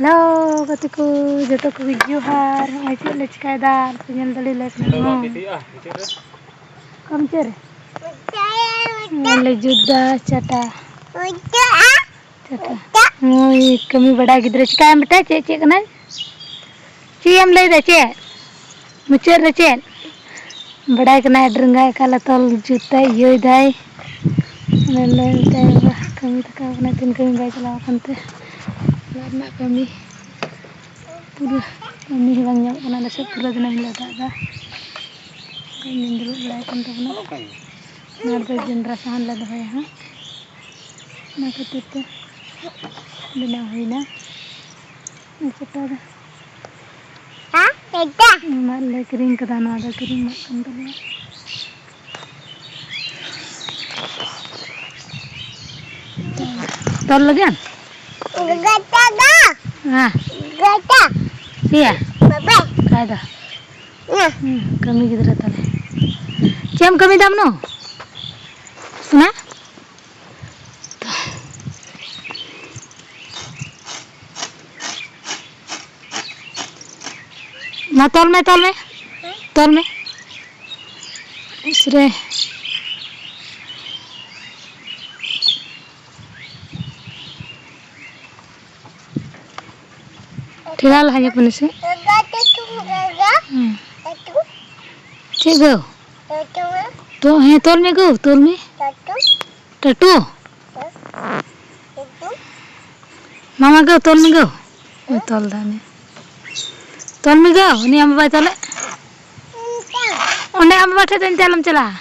hello गति को जो को जोहार चेक ले चिकायदा पेल दाड़ी ले कम चेरे ले जुदा चटा चटा कमी बड़ा गिद्रे चिकाय बेटा चे चे कना चेम ले दे चे मुचर रे चे बड़ा कना ड्रंगा काला तल जुता योय दाई ले कमी तक अपना तीन कमी बाय चला कंते लाना कमी पूरा कमी ही बंग जाम कना से पूरा दिन हिला दादा कमी दुरुब बड़ा कंते बना नार पे जनरा सहन ला दहाय हां ना कते बना होइना चटा हां एकदा माले क्रीम कदा ना दा क्रीम कंते तल लगे गटा दा हां गटा iya baba kada kami gidra tale cem kami dam no suna ना तल में इसरे ठेला हanya punya sih cik go tuh hanya tol में टटू mama go tol में tol दाने tol में go ini am baca le onde am baca dan dalam celah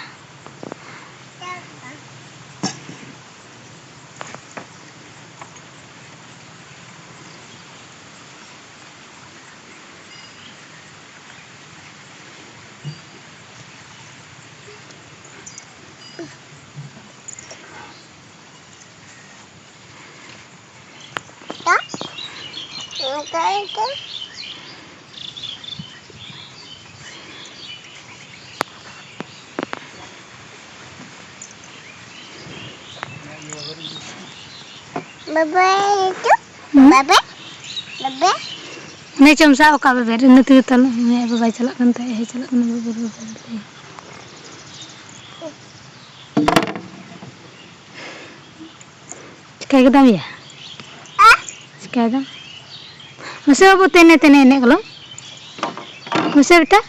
Baba itu, baba नहीं चमचा ओका बेर नती तल मैं बाबा चला कंते है चला कन बाबा चिकाय गदम या चिकाय दम मसे बाबू तेने ने गलो मसे बेटा